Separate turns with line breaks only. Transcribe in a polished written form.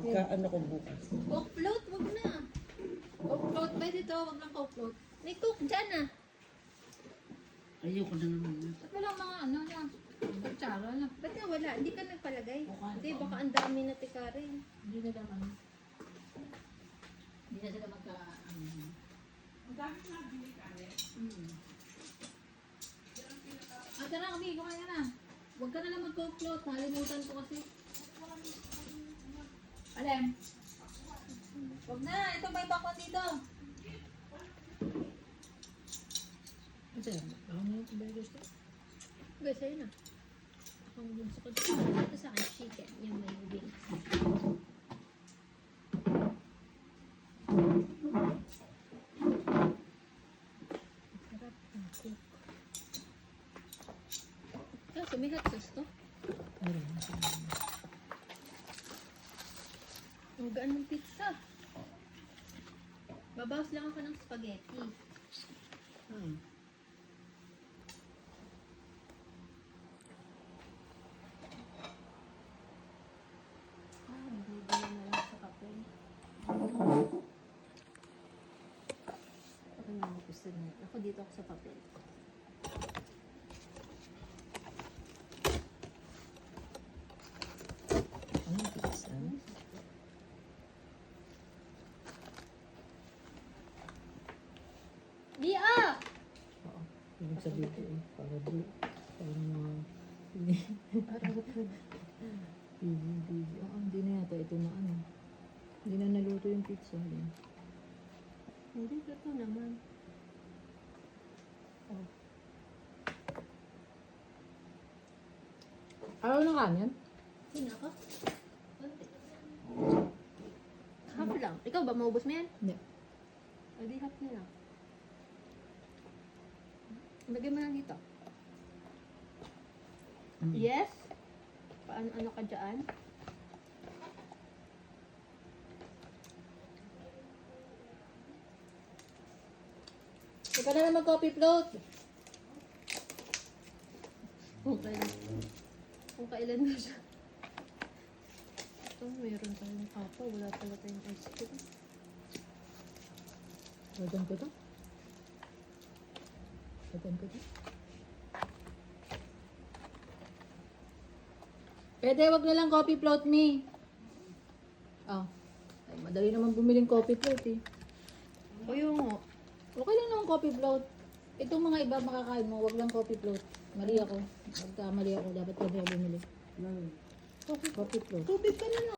Magka-ano ko bukas.
Coke float, wag na. Coke float, pwede to, wag lang Coke float. May Coke dyan ah.
Ayoko na naman yun.
Ba't walang mga ano lang? Kutsara lang. Ba't nga wala? Hindi ka nagpalagay? Hindi, baka ang dami na tikarin.
Hindi na naman. Hindi na sila magka...
Ang dami na bili kami.
Ah, tara, kami, kumain ka na. Huwag ka na lang mag-Coke float. Nalimutan ko kasi. Alem. Huwag na, ito may bakwan dito.
Ito yan. Ako na yung kubay gusto.
Okay, sa'yo na. Ang gusto ko. Ito sa akin, chicken. Yung may wings. Sarap ang cook. Kaso may hot sauce to.
Meron.
Ang gaan ng pizza. Babawas lang ako ng spaghetti. Hindi na lang sa kape. Ako na gusto niya. Ako dito ako sa papel.
Ano yung pizza?
Bia!
Oo. Ibig sabihin ko eh. Para di. Para mga... Bibi. Hindi na yata ito na ano. Hindi na naluto yung pizza.
Hindi, ito naman.
Araw na kanin?
Sino ako? Half lang. Ikaw ba, maubos mo yan?
Hindi.
O di half na lang. Lagay mo lang dito. Yes? Paano ka dyan? Huwag ka na lang mag-coffee float. Kung kailan na siya. Ito, mayroon tayong papa. Wala pala tayong ice cream.
Lagyan ko to. Lagyan ko to. Pwede, wag na lang coffee float me. Oh. Ay, madali naman bumiling coffee float eh.
O yung...
Okay lang naman coffee float. Itong mga iba makakain mo, wag lang coffee float. Mali ako. Mali ako. Dapat kami ako bumili. Coffee float.
Tubig ka na lang.